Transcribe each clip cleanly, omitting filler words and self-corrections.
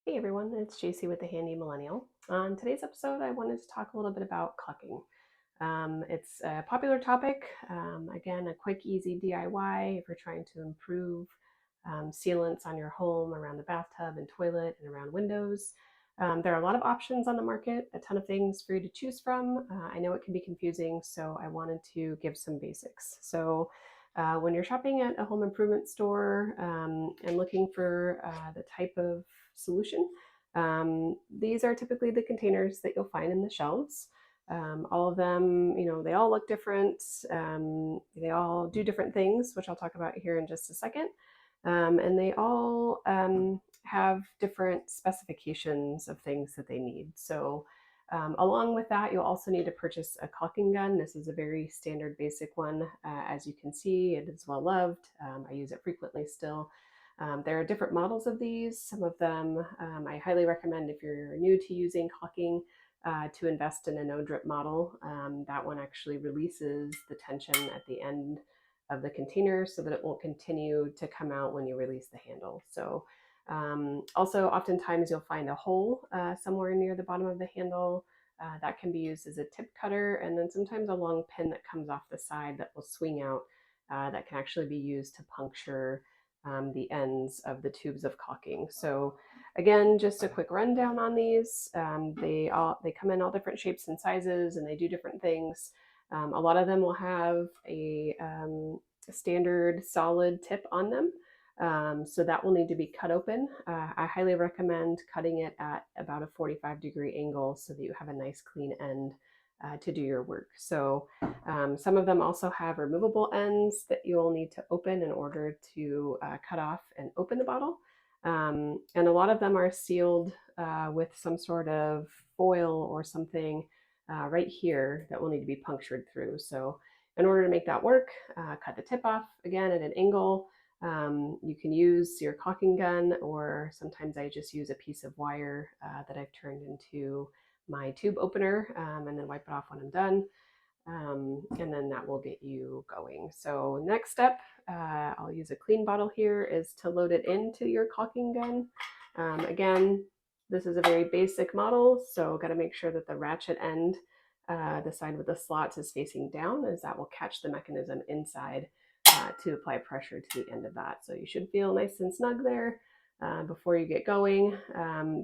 Hey everyone, it's JC with the Handy Millennial. On today's episode, I wanted to talk a little bit about caulking. It's a popular topic. Again, a quick, easy DIY if you're trying to improve sealants on your home, around the bathtub and toilet, and around windows. There are a lot of options on the market, a ton of things for you to choose from. I know it can be confusing, so I wanted to give some basics. When you're shopping at a home improvement store and looking for the type of solution, these are typically the containers that you'll find in the shelves. All of them, they all look different. They all do different things, which I'll talk about here in just a second. And they all have different specifications of things that they need. Along with that, you'll also need to purchase a caulking gun. This is a very standard basic one. As you can see, it is well loved. I use it frequently still. There are different models of these. Some of them I highly recommend if you're new to using caulking to invest in a no drip model. That one actually releases the tension at the end of the container so that it won't continue to come out when you release the handle. Also, oftentimes you'll find a hole somewhere near the bottom of the handle. That can be used as a tip cutter, and then sometimes a long pin that comes off the side that will swing out that can actually be used to puncture the ends of the tubes of caulking. So again, just a quick rundown on these. They come in all different shapes and sizes, and they do different things. A lot of them will have a standard solid tip on them. So that will need to be cut open. I highly recommend cutting it at about a 45-degree angle so that you have a nice clean end to do your work. Some of them also have removable ends that you'll need to open in order to cut off and open the bottle. And a lot of them are sealed with some sort of foil or something right here that will need to be punctured through. So in order to make that work, cut the tip off again at an angle. You can use your caulking gun, or sometimes I just use a piece of wire that I've turned into my tube opener and then wipe it off when I'm done. And then that will get you going. So next step, I'll use a clean bottle here, is to load it into your caulking gun. Again, this is a very basic model, so got to make sure that the ratchet end, the side with the slots, is facing down, as that will catch the mechanism inside to apply pressure to the end of that. So you should feel nice and snug there before you get going.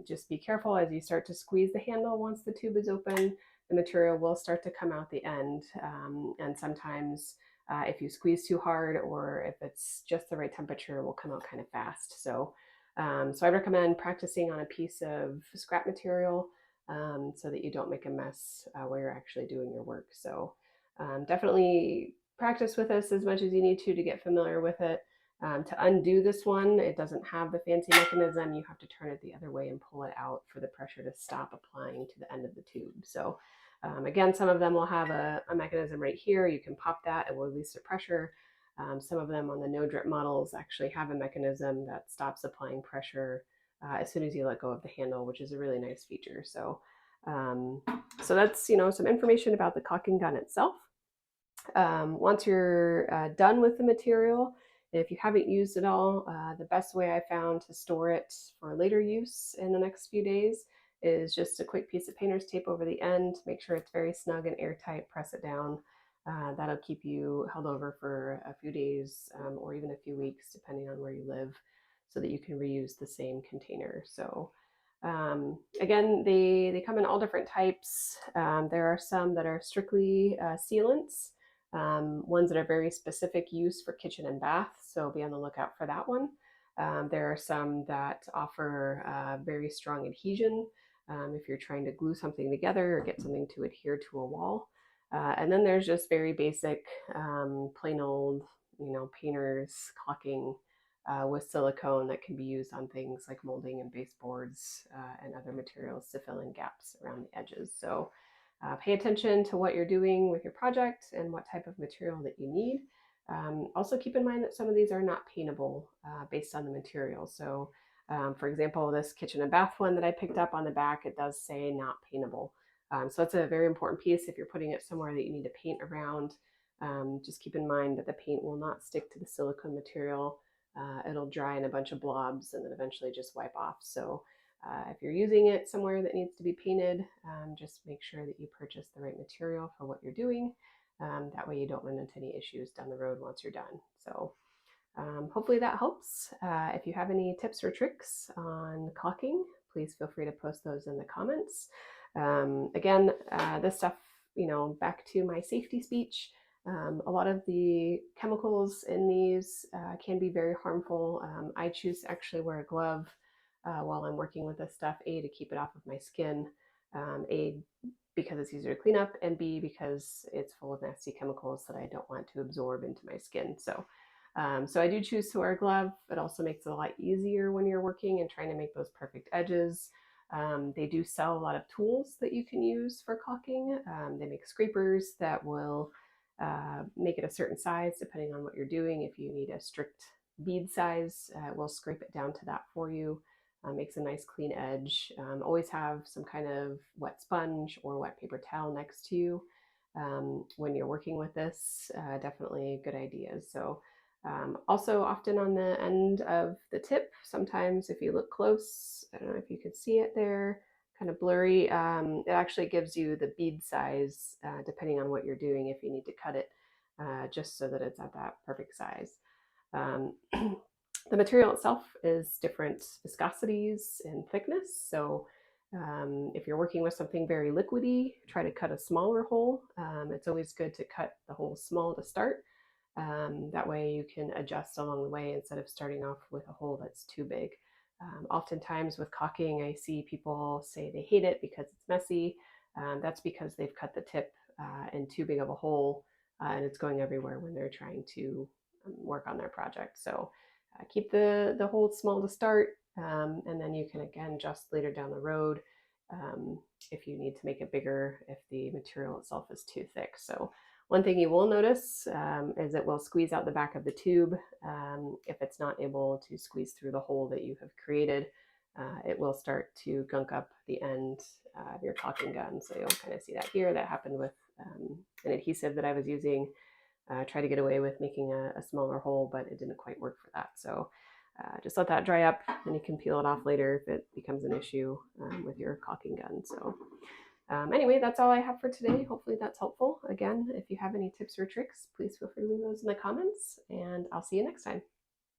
Just be careful as you start to squeeze the handle. Once the tube is open, the material will start to come out the end. And sometimes if you squeeze too hard, or if it's just the right temperature, it will come out kind of fast. So I recommend practicing on a piece of scrap material so that you don't make a mess while you're actually doing your work. Definitely practice with this as much as you need to get familiar with it. To undo this one, it doesn't have the fancy mechanism. You have to turn it the other way and pull it out for the pressure to stop applying to the end of the tube. Again, some of them will have a mechanism right here. You can pop that, it will release the pressure. Some of them on the no drip models actually have a mechanism that stops applying pressure as soon as you let go of the handle, which is a really nice feature. So that's some information about the caulking gun itself. Once you're done with the material, if you haven't used it all, the best way I found to store it for later use in the next few days is just a quick piece of painter's tape over the end. Make sure it's very snug and airtight, press it down. That'll keep you held over for a few days or even a few weeks, depending on where you live, so that you can reuse the same container. Again, they come in all different types. There are some that are strictly sealants, ones that are very specific use for kitchen and bath, so be on the lookout for that one. There are some that offer very strong adhesion if you're trying to glue something together or get something to adhere to a wall. And then there's just very basic, plain old, painters caulking with silicone that can be used on things like molding and baseboards and other materials to fill in gaps around the edges. Pay attention to what you're doing with your project and what type of material that you need. Also keep in mind that some of these are not paintable based on the material. For example, this kitchen and bath one that I picked up, on the back, it does say not paintable. So that's a very important piece if you're putting it somewhere that you need to paint around. Just keep in mind that the paint will not stick to the silicone material. It'll dry in a bunch of blobs and then eventually just wipe off. If you're using it somewhere that needs to be painted, just make sure that you purchase the right material for what you're doing. That way you don't run into any issues down the road once you're done. So hopefully that helps. If you have any tips or tricks on caulking, please feel free to post those in the comments. Again, this stuff, back to my safety speech, a lot of the chemicals in these can be very harmful. I choose to actually wear a glove while I'm working with this stuff, A, to keep it off of my skin, A, because it's easier to clean up, and B, because it's full of nasty chemicals that I don't want to absorb into my skin. So I do choose to wear a glove. It also makes it a lot easier when you're working and trying to make those perfect edges. They do sell a lot of tools that you can use for caulking. They make scrapers that will make it a certain size depending on what you're doing. If you need a strict bead size, we'll scrape it down to that for you. Makes a nice clean edge. Always have some kind of wet sponge or wet paper towel next to you when you're working with this. Definitely good ideas. So also often on the end of the tip, sometimes if you look close, I don't know if you can see it there, kind of blurry, it actually gives you the bead size depending on what you're doing if you need to cut it, just so that it's at that perfect size. The material itself is different viscosities and thickness, so if you're working with something very liquidy, try to cut a smaller hole. It's always good to cut the hole small to start. That way you can adjust along the way instead of starting off with a hole that's too big. Oftentimes with caulking, I see people say they hate it because it's messy. That's because they've cut the tip in too big of a hole and it's going everywhere when they're trying to work on their project. So keep the hole small to start, and then you can again adjust later down the road if you need to make it bigger if the material itself is too thick. So one thing you will notice is it will squeeze out the back of the tube. If it's not able to squeeze through the hole that you have created, it will start to gunk up the end of your caulking gun. So you'll kind of see that here. That happened with an adhesive that I was using. Try to get away with making a smaller hole, but it didn't quite work for that. So just let that dry up, and you can peel it off later if it becomes an issue with your caulking gun. So anyway, that's all I have for today. Hopefully that's helpful. Again, if you have any tips or tricks, please feel free to leave those in the comments, and I'll see you next time.